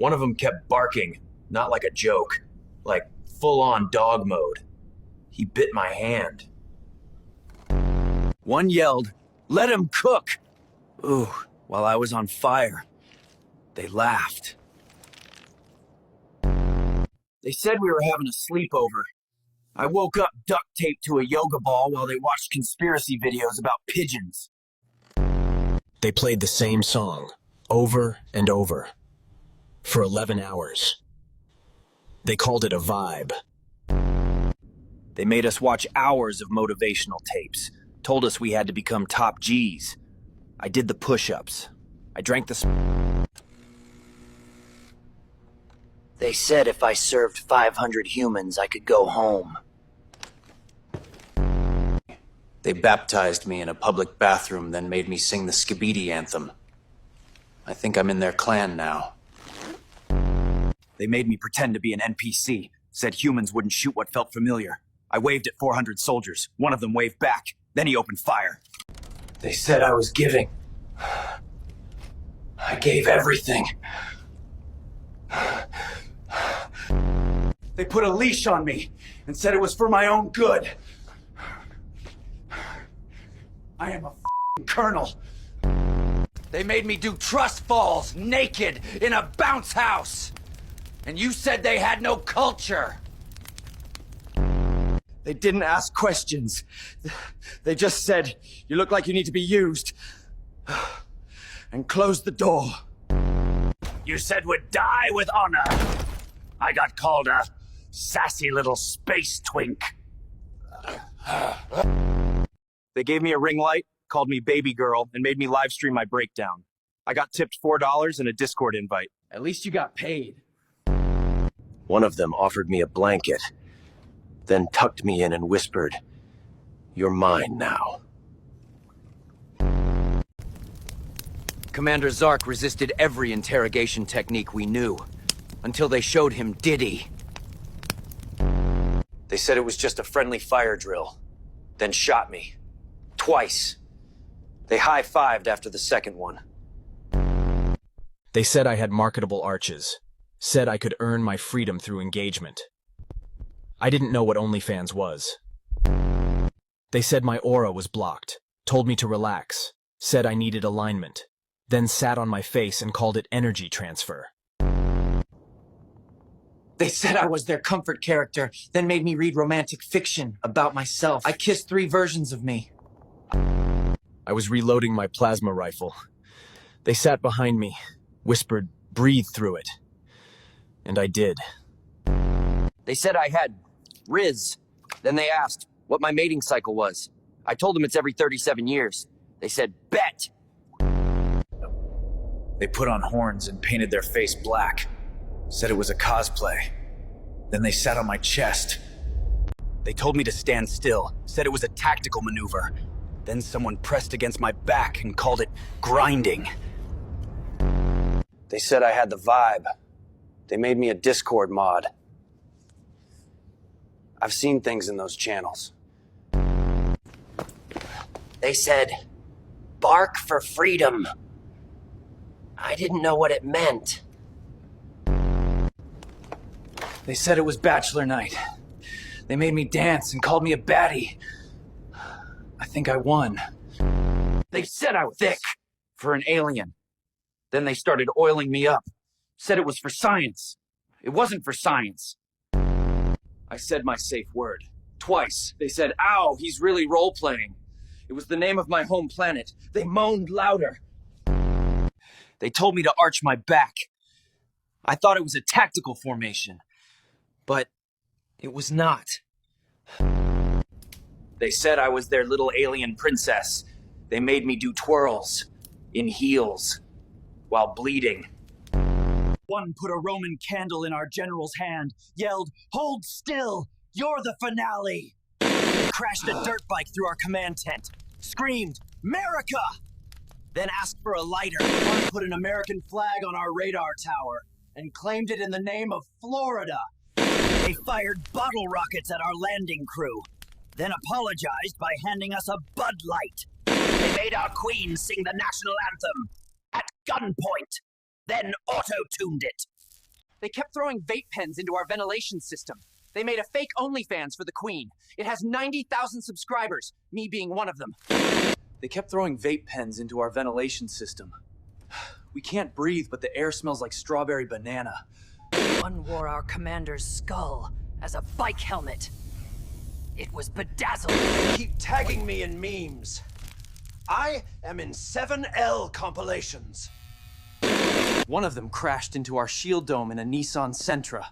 One of them kept barking, not like a joke, like full-on dog mode. He bit my hand. One yelled, "Let him cook!" Ooh, while I was on fire. They laughed. They said we were having a sleepover. I woke up duct taped to a yoga ball while they watched conspiracy videos about pigeons. They played the same song, over and over, for 11 hours. They called it a vibe. They made us watch hours of motivational tapes, told us we had to become top Gs. I did the push-ups. I drank the... They said if I served 500 humans, I could go home. They baptized me in a public bathroom, then made me sing the Skibidi anthem. I think I'm in their clan now. They made me pretend to be an NPC, said humans wouldn't shoot what felt familiar. I waved at 400 soldiers. One of them waved back. Then he opened fire. They said I was giving. I gave everything. They put a leash on me and said it was for my own good. I am a f***ing colonel. They made me do trust falls naked in a bounce house. And you said they had no culture. They didn't ask questions. They just said, "You look like you need to be used." And closed the door. You said we'd die with honor. I got called a sassy little space twink. They gave me a ring light, called me baby girl, and made me live stream my breakdown. I got tipped $4 and a Discord invite. At least you got paid. One of them offered me a blanket, then tucked me in and whispered, "You're mine now." Commander Zark resisted every interrogation technique we knew, until they showed him Diddy. They said it was just a friendly fire drill, then shot me. Twice. They high-fived after the second one. They said I had marketable arches, said I could earn my freedom through engagement. I didn't know what OnlyFans was. They said my aura was blocked, told me to relax, said I needed alignment, then sat on my face and called it energy transfer. They said I was their comfort character, then made me read romantic fiction about myself. I kissed 3 versions of me. I was reloading my plasma rifle. They sat behind me, whispered, "Breathe through it." And I did. They said I had Riz. Then they asked what my mating cycle was. I told them it's every 37 years. They said, "Bet." They put on horns and painted their face black. Said it was a cosplay. Then they sat on my chest. They told me to stand still, said it was a tactical maneuver. Then someone pressed against my back and called it grinding. They said I had the vibe. They made me a Discord mod. I've seen things in those channels. They said, "Bark for freedom." I didn't know what it meant. They said it was bachelor night. They made me dance and called me a baddie. I think I won. They said I was thick for an alien. Then they started oiling me up. Said it was for science. It wasn't for science. I said my safe word. Twice. They said, "Ow, he's really role-playing." It was the name of my home planet. They moaned louder. They told me to arch my back. I thought it was a tactical formation, but it was not. They said I was their little alien princess. They made me do twirls in heels while bleeding. One put a Roman candle in our general's hand, yelled, "Hold still, you're the finale." Crashed a dirt bike through our command tent, screamed, "America!" Then asked for a lighter. One put an American flag on our radar tower and claimed it in the name of Florida. They fired bottle rockets at our landing crew, then apologized by handing us a Bud Light. They made our queen sing the national anthem at gunpoint, then auto-tuned it. They kept throwing vape pens into our ventilation system. They made a fake OnlyFans for the Queen. It has 90,000 subscribers, me being one of them. They kept throwing vape pens into our ventilation system. We can't breathe, but the air smells like strawberry banana. One wore our commander's skull as a bike helmet. It was bedazzled. Keep tagging me in memes. I am in 7L compilations. One of them crashed into our shield dome in a Nissan Sentra.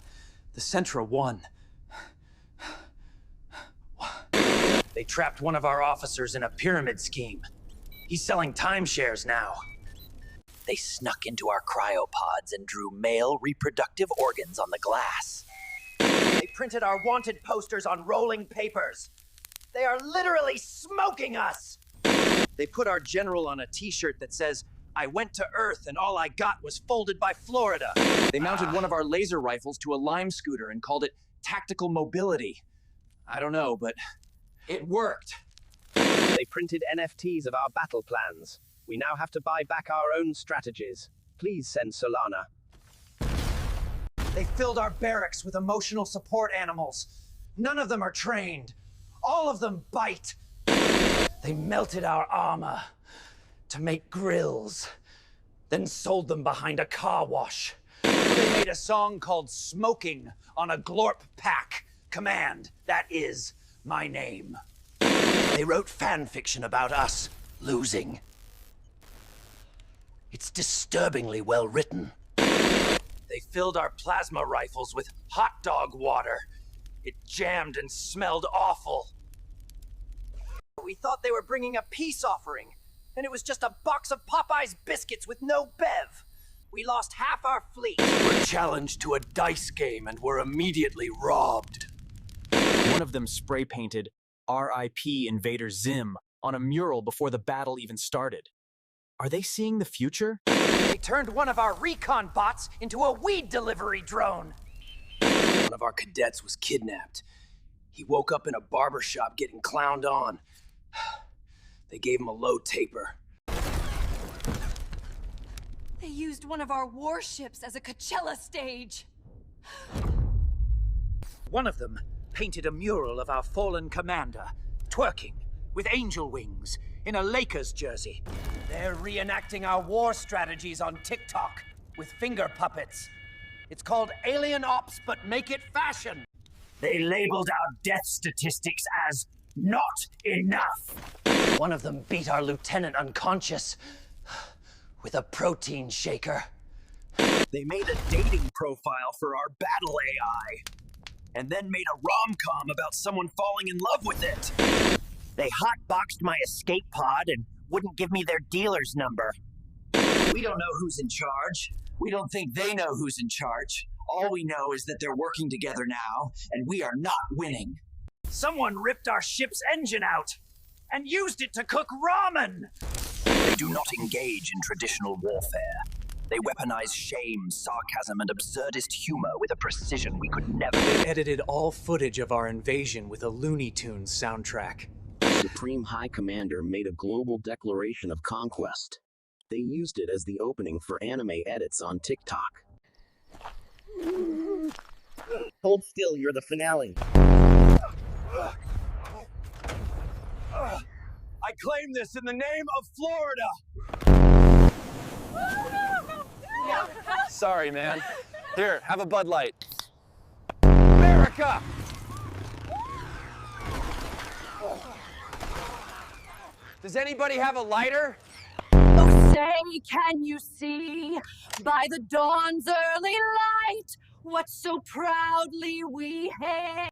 The Sentra won. They trapped one of our officers in a pyramid scheme. He's selling timeshares now. They snuck into our cryopods and drew male reproductive organs on the glass. They printed our wanted posters on rolling papers. They are literally smoking us! They put our general on a t-shirt that says, "I went to Earth and all I got was folded by Florida." They mounted one of our laser rifles to a Lime scooter and called it tactical mobility. I don't know, but it worked. They printed NFTs of our battle plans. We now have to buy back our own strategies. Please send Solana. They filled our barracks with emotional support animals. None of them are trained. All of them bite. They melted our armor to make grills, then sold them behind a car wash. They made a song called Smoking on a Glorp pack. Command, that is my name. They wrote fan fiction about us losing. It's disturbingly well written. They filled our plasma rifles with hot dog water. It jammed and smelled awful. We thought they were bringing a peace offering, and it was just a box of Popeye's biscuits with no bev. We lost half our fleet. We're challenged to a dice game and were immediately robbed. One of them spray painted RIP Invader Zim on a mural before the battle even started. Are they seeing the future? They turned one of our recon bots into a weed delivery drone. One of our cadets was kidnapped. He woke up in a barber shop getting clowned on. They gave him a low taper. They used one of our warships as a Coachella stage. One of them painted a mural of our fallen commander, twerking with angel wings in a Lakers jersey. They're reenacting our war strategies on TikTok with finger puppets. It's called Alien Ops, but make it fashion. They labeled our death statistics as not enough. One of them beat our lieutenant unconscious with a protein shaker. They made a dating profile for our battle AI, and then made a rom-com about someone falling in love with it. They hotboxed my escape pod and wouldn't give me their dealer's number. We don't know who's in charge. We don't think they know who's in charge. All we know is that they're working together now, and we are not winning. Someone ripped our ship's engine out and used it to cook ramen. They do not engage in traditional warfare. They weaponize shame, sarcasm, and absurdist humor with a precision we could never. They edited all footage of our invasion with a Looney Tunes soundtrack. Supreme High Commander made a global declaration of conquest. They used it as the opening for anime edits on TikTok. Hold still, you're the finale. I claim this in the name of Florida! Sorry, man. Here, have a Bud Light. America! Does anybody have a lighter? Oh, say, can you see by the dawn's early light what so proudly we hailed?